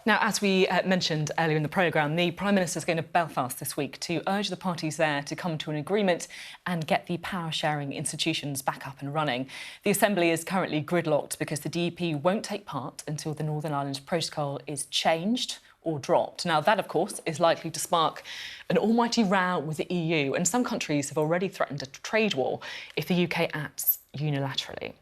Now, as we mentioned earlier in the programme, the Prime Minister is going to Belfast this week to urge the parties there to come to an agreement and get the power-sharing institutions back up and running. The Assembly is currently gridlocked because the DUP won't take part until the Northern Ireland Protocol is changed or dropped. Now, that, of course, is likely to spark an almighty row with the EU, and some countries have already threatened a trade war if the UK acts unilaterally.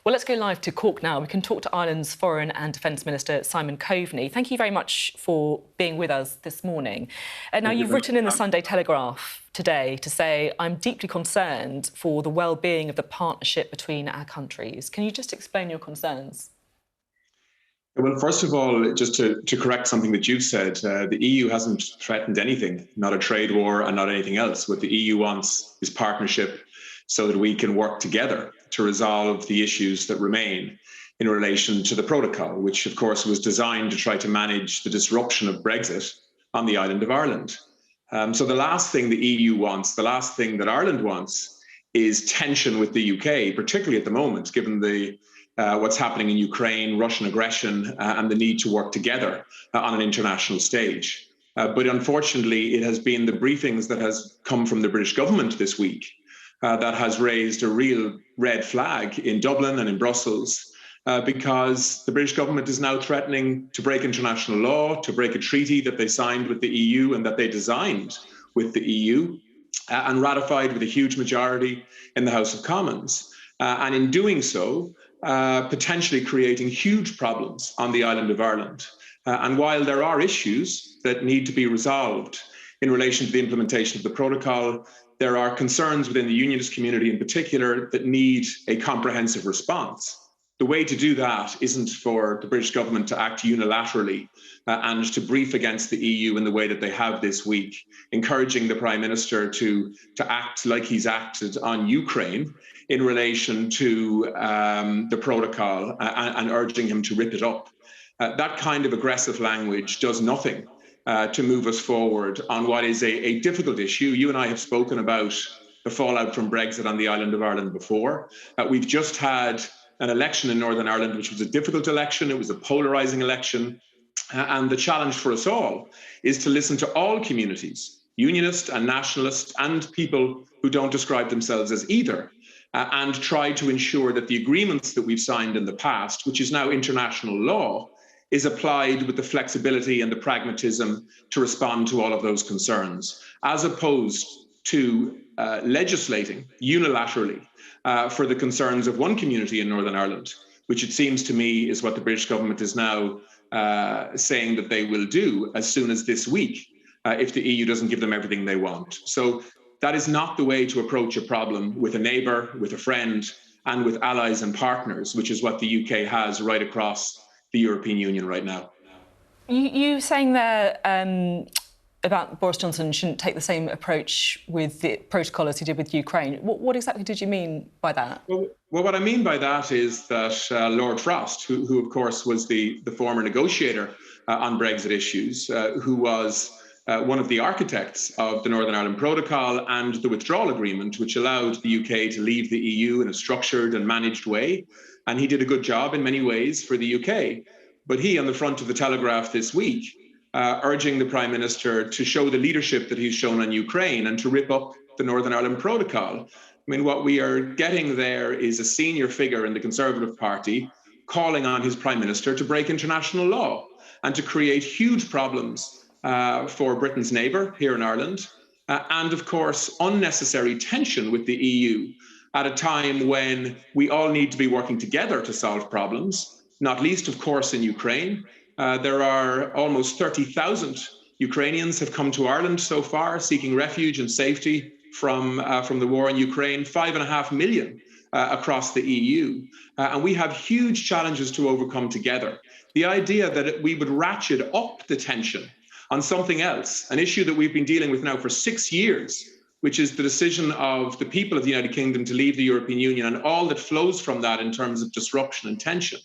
Well, let's go live to Cork now. We can talk to Ireland's Foreign and Defence Minister Simon Coveney. Thank you very much for being with us this morning. Now, you've written in the Sunday Telegraph today to say, I'm deeply concerned for the well-being of the partnership between our countries. Can you just explain your concerns? Well, first of all, just to correct something that you've said, the EU hasn't threatened anything, not a trade war and not anything else. What the EU wants is partnership so that we can work together to resolve the issues that remain in relation to the protocol, which, of course, was designed to try to manage the disruption of Brexit on the island of Ireland. So the last thing the EU wants, the last thing that Ireland wants, is tension with the UK, particularly at the moment, given the what's happening in Ukraine, Russian aggression, and the need to work together on an international stage. But unfortunately, it has been the briefings that has come from the British government this week that has raised a real red flag in Dublin and in Brussels, because the British government is now threatening to break international law, to break a treaty that they signed with the EU and that they designed with the EU and ratified with a huge majority in the House of Commons. And in doing so, potentially creating huge problems on the island of Ireland. And while there are issues that need to be resolved in relation to the implementation of the protocol, there are concerns within the unionist community in particular that need a comprehensive response. The way to do that isn't for the British government to act unilaterally and to brief against the EU in the way that they have this week, encouraging the Prime Minister to act like he's acted on Ukraine in relation to the protocol and urging him to rip it up. That kind of aggressive language does nothing to move us forward on what is a difficult issue. You and I have spoken about the fallout from Brexit on the island of Ireland before. We've just had an election in Northern Ireland, which was a difficult election. It was a polarising election. And the challenge for us all is to listen to all communities, unionist and nationalist, and people who don't describe themselves as either, and try to ensure that the agreements that we've signed in the past, which is now international law, is applied with the flexibility and the pragmatism to respond to all of those concerns, as opposed to legislating unilaterally for the concerns of one community in Northern Ireland, which it seems to me is what the British government is now saying that they will do as soon as this week, if the EU doesn't give them everything they want. So that is not the way to approach a problem with a neighbour, with a friend, and with allies and partners, which is what the UK has right across the European Union right now. You saying there about Boris Johnson shouldn't take the same approach with the protocol as he did with Ukraine. What exactly did you mean by that? Well, what I mean by that is that Lord Frost, who of course was the former negotiator on Brexit issues, who was one of the architects of the Northern Ireland Protocol and the withdrawal agreement, which allowed the UK to leave the EU in a structured and managed way. And he did a good job in many ways for the UK. But he, on the front of the Telegraph this week, urging the Prime Minister to show the leadership that he's shown on Ukraine and to rip up the Northern Ireland Protocol. I mean, what we are getting there is a senior figure in the Conservative Party calling on his Prime Minister to break international law and to create huge problems for Britain's neighbour here in Ireland, and of course, unnecessary tension with the EU at a time when we all need to be working together to solve problems, not least, of course, in Ukraine. There are almost 30,000 Ukrainians have come to Ireland so far, seeking refuge and safety from the war in Ukraine, 5.5 million across the EU. And we have huge challenges to overcome together. The idea that we would ratchet up the tension on something else, an issue that we've been dealing with now for 6 years, which is the decision of the people of the United Kingdom to leave the European Union and all that flows from that in terms of disruption and tension,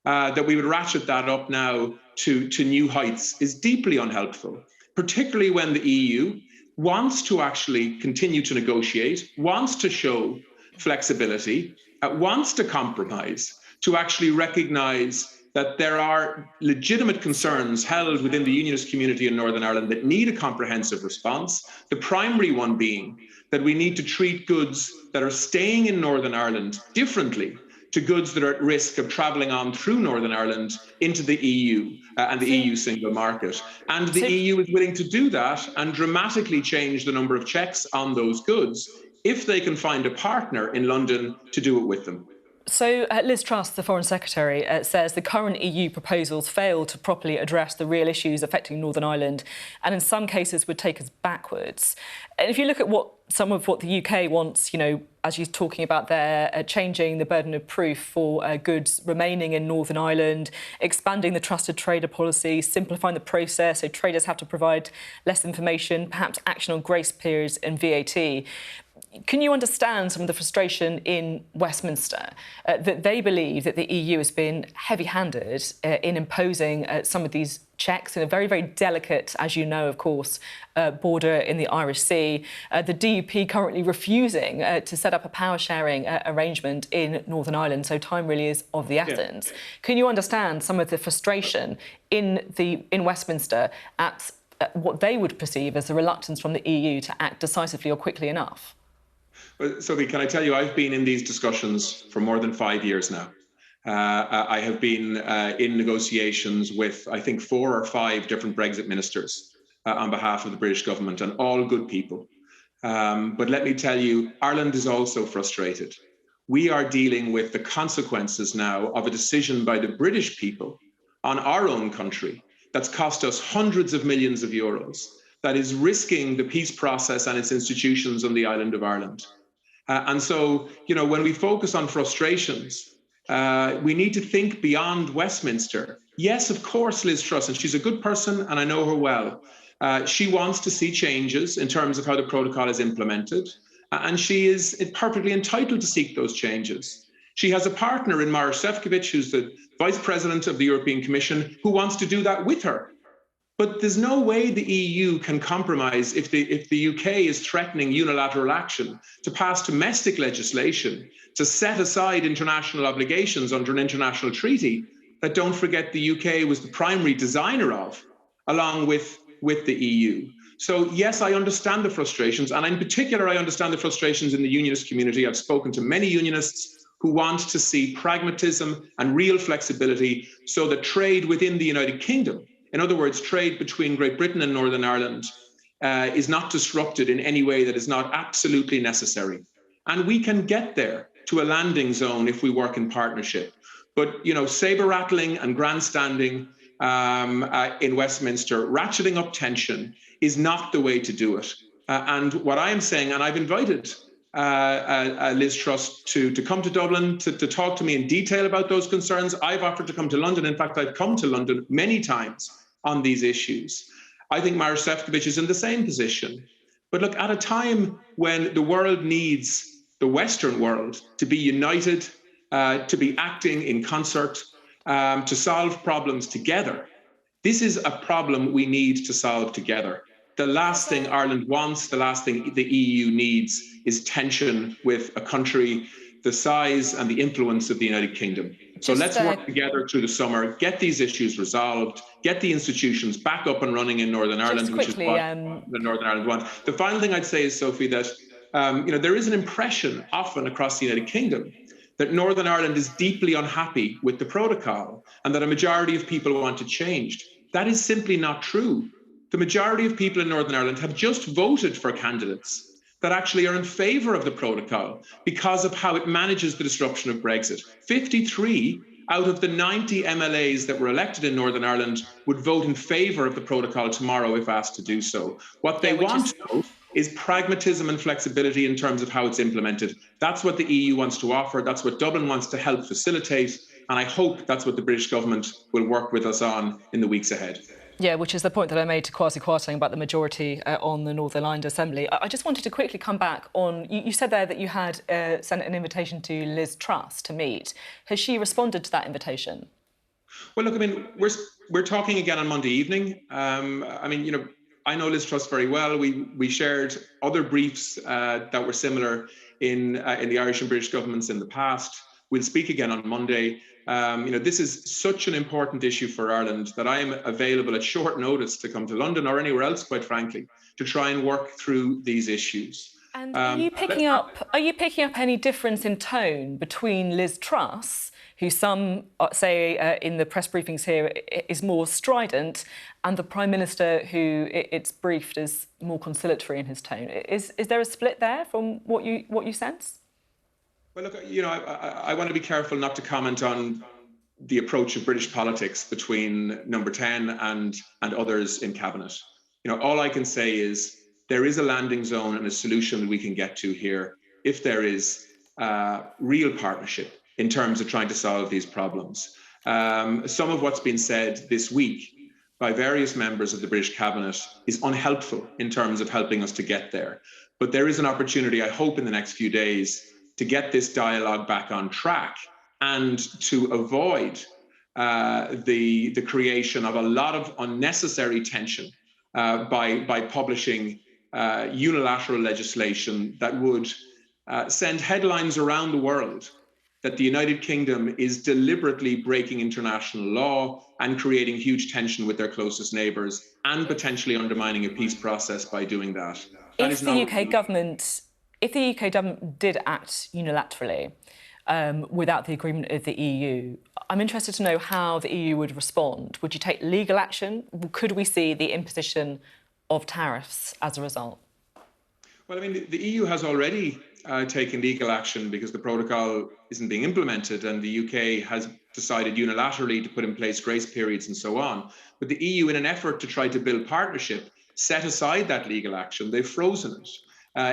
that we would ratchet that up now to new heights is deeply unhelpful, particularly when the EU wants to actually continue to negotiate, wants to show flexibility, wants to compromise, to actually recognise that there are legitimate concerns held within the unionist community in Northern Ireland that need a comprehensive response. The primary one being that we need to treat goods that are staying in Northern Ireland differently to goods that are at risk of travelling on through Northern Ireland into the EU and the EU single market. And the EU is willing to do that and dramatically change the number of checks on those goods if they can find a partner in London to do it with them. So Liz Truss, the Foreign Secretary, says the current EU proposals fail to properly address the real issues affecting Northern Ireland and in some cases would take us backwards. And if you look at some of what the UK wants, you know, as you're talking about there, changing the burden of proof for goods remaining in Northern Ireland, expanding the trusted trader policy, simplifying the process so traders have to provide less information, perhaps action on grace periods and VAT. Can you understand some of the frustration in Westminster that they believe that the EU has been heavy-handed in imposing some of these checks in a very, very delicate, as you know, of course, border in the Irish Sea? The DUP currently refusing to set up a power-sharing arrangement in Northern Ireland, so time really is of the essence. Yeah. Can you understand some of the frustration in Westminster at what they would perceive as the reluctance from the EU to act decisively or quickly enough? Well, Sophie, can I tell you, I've been in these discussions for more than 5 years now. I have been in negotiations with, I think, 4 or 5 different Brexit ministers on behalf of the British government, and all good people. But let me tell you, Ireland is also frustrated. We are dealing with the consequences now of a decision by the British people on our own country that's cost us hundreds of millions of euros, that is risking the peace process and its institutions on the island of Ireland. And so, you know, when we focus on frustrations, we need to think beyond Westminster. Yes, of course, Liz Truss, and she's a good person and I know her well. She wants to see changes in terms of how the protocol is implemented, and she is perfectly entitled to seek those changes. She has a partner in Maroš Šefčovič, who's the Vice President of the European Commission, who wants to do that with her. But there's no way the EU can compromise if the UK is threatening unilateral action to pass domestic legislation to set aside international obligations under an international treaty that, don't forget, the UK was the primary designer of, along with the EU. So, yes, I understand the frustrations, and in particular, I understand the frustrations in the unionist community. I've spoken to many unionists who want to see pragmatism and real flexibility so that trade within the United Kingdom, in other words, trade between Great Britain and Northern Ireland, is not disrupted in any way that is not absolutely necessary. And we can get there to a landing zone if we work in partnership. But, you know, sabre-rattling and grandstanding in Westminster, ratcheting up tension, is not the way to do it. And what I am saying, and I've invited Liz Truss to come to Dublin to talk to me in detail about those concerns. I've offered to come to London. In fact, I've come to London many times on these issues. I think Maroš Šefčovič is in the same position. But look, at a time when the world needs the Western world to be united, to be acting in concert, to solve problems together, this is a problem we need to solve together. The last thing Ireland wants, the last thing the EU needs is tension with a country the size and the influence of the United Kingdom. So let's work together through the summer, get these issues resolved, get the institutions back up and running in Northern Ireland, which is what the Northern Ireland want. The final thing I'd say is, Sophie, that there is an impression often across the United Kingdom that Northern Ireland is deeply unhappy with the protocol and that a majority of people want it changed. That is simply not true. The majority of people in Northern Ireland have just voted for candidates that actually are in favour of the protocol because of how it manages the disruption of Brexit. 53 out of the 90 MLAs that were elected in Northern Ireland would vote in favour of the protocol tomorrow if asked to do so. What they want, though, is pragmatism and flexibility in terms of how it's implemented. That's what the EU wants to offer. That's what Dublin wants to help facilitate. And I hope that's what the British government will work with us on in the weeks ahead. Yeah, which is the point that I made to Kwasi Kwarteng about the majority on the Northern Ireland Assembly. I just wanted to quickly come back on, you said there that you had sent an invitation to Liz Truss to meet. Has she responded to that invitation? Well, look, I mean, we're talking again on Monday evening. I know Liz Truss very well. We shared other briefs that were similar in the Irish and British governments in the past. We'll speak again on Monday. This is such an important issue for Ireland that I am available at short notice to come to London or anywhere else, quite frankly, to try and work through these issues. And are you picking up any difference in tone between Liz Truss, who some say in the press briefings here is more strident, and the Prime Minister, who it's briefed as more conciliatory in his tone? Is there a split there from what you sense? Well, look, I want to be careful not to comment on the approach of British politics between Number 10 and others in Cabinet. All I can say is there is a landing zone and a solution that we can get to here if there is real partnership in terms of trying to solve these problems. Some of what's been said this week by various members of the British Cabinet is unhelpful in terms of helping us to get there. But there is an opportunity, I hope, in the next few days to get this dialogue back on track and to avoid the creation of a lot of unnecessary tension by publishing unilateral legislation that would send headlines around the world that the United Kingdom is deliberately breaking international law and creating huge tension with their closest neighbours and potentially undermining a peace process by doing that. If the UK government did act unilaterally without the agreement of the EU, I'm interested to know how the EU would respond. Would you take legal action? Could we see the imposition of tariffs as a result? Well, the EU has already taken legal action because the protocol isn't being implemented, and the UK has decided unilaterally to put in place grace periods and so on. But the EU, in an effort to try to build partnership, set aside that legal action. They've frozen it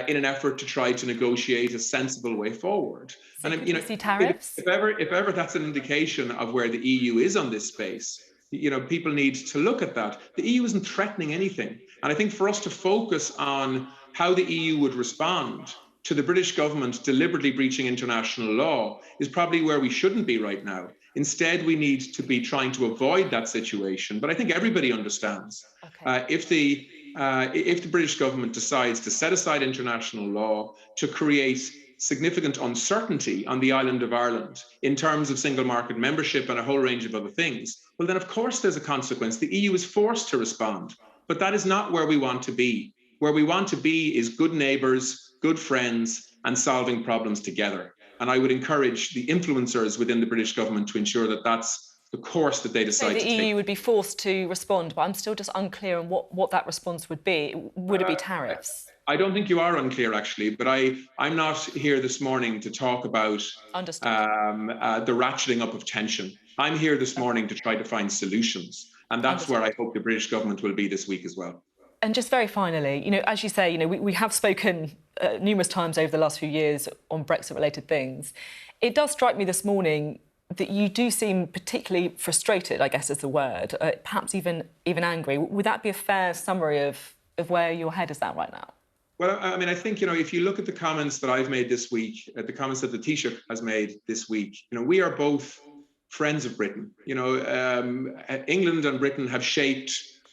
in an effort to try to negotiate a sensible way forward. So and see tariffs? If ever that's an indication of where the EU is on this space, people need to look at that. The EU isn't threatening anything. And I think for us to focus on how the EU would respond to the British government deliberately breaching international law is probably where we shouldn't be right now. Instead, we need to be trying to avoid that situation. But I think everybody understands if the British government decides to set aside international law to create significant uncertainty on the island of Ireland in terms of single market membership and a whole range of other things, well, then, of course, there's a consequence. The EU is forced to respond. But that is not where we want to be. Where we want to be is good neighbours, good friends, and solving problems together. And I would encourage the influencers within the British government to ensure that that's the course that they decide to take. The EU would be forced to respond, but I'm still just unclear on what that response would be. Would it be tariffs? I don't think you are unclear, actually, but I'm not here this morning to talk about the ratcheting up of tension. I'm here this morning to try to find solutions. And that's where I hope the British government will be this week as well. And just very finally, as you say, we have spoken numerous times over the last few years on Brexit-related things. It does strike me this morning that you do seem particularly frustrated, I guess is the word, perhaps even angry. Would that be a fair summary of where your head is at right now? Well, I think, if you look at the comments that I've made this week, the comments that the Taoiseach has made this week, we are both friends of Britain. England and Britain have shaped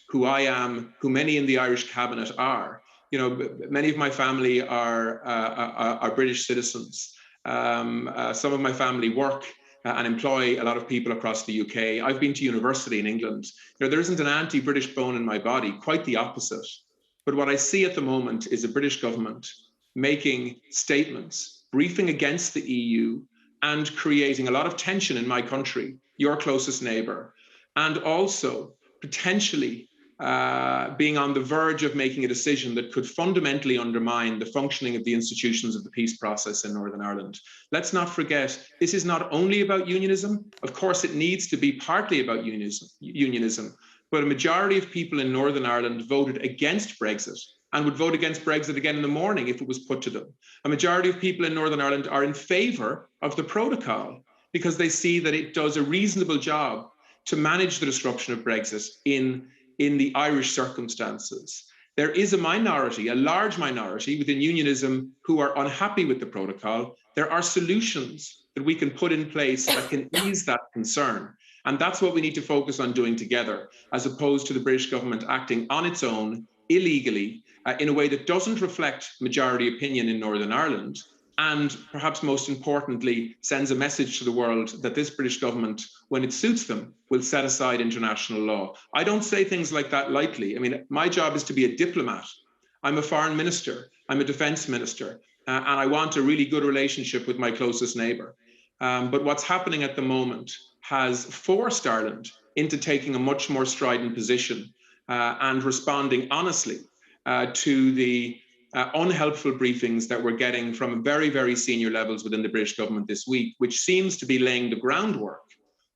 who I am, who many in the Irish cabinet are. Many of my family are British citizens. Some of my family work and employ a lot of people across the UK. I've been to university in England. There isn't an anti-British bone in my body, quite the opposite. But what I see at the moment is a British government making statements, briefing against the EU, and creating a lot of tension in my country, your closest neighbour, and also potentially being on the verge of making a decision that could fundamentally undermine the functioning of the institutions of the peace process in Northern Ireland. Let's not forget, this is not only about unionism. Of course, it needs to be partly about unionism, but a majority of people in Northern Ireland voted against Brexit and would vote against Brexit again in the morning if it was put to them. A majority of people in Northern Ireland are in favour of the protocol because they see that it does a reasonable job to manage the disruption of Brexit in the Irish circumstances. There is a minority, a large minority within unionism who are unhappy with the protocol. There are solutions that we can put in place that can ease that concern. And that's what we need to focus on doing together, as opposed to the British government acting on its own, illegally, in a way that doesn't reflect majority opinion in Northern Ireland, and perhaps most importantly, sends a message to the world that this British government, when it suits them, will set aside international law. I don't say things like that lightly. I mean, my job is to be a diplomat. I'm a foreign minister. I'm a defence minister. And I want a really good relationship with my closest neighbour. But what's happening at the moment has forced Ireland into taking a much more strident position and responding honestly to the unhelpful briefings that we're getting from very, very senior levels within the British government this week, which seems to be laying the groundwork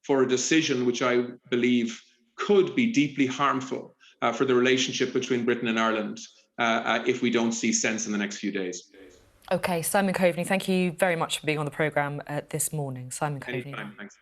for a decision which I believe could be deeply harmful for the relationship between Britain and Ireland if we don't see sense in the next few days. OK, Simon Coveney, thank you very much for being on the programme this morning. Simon Coveney. Anytime, thanks.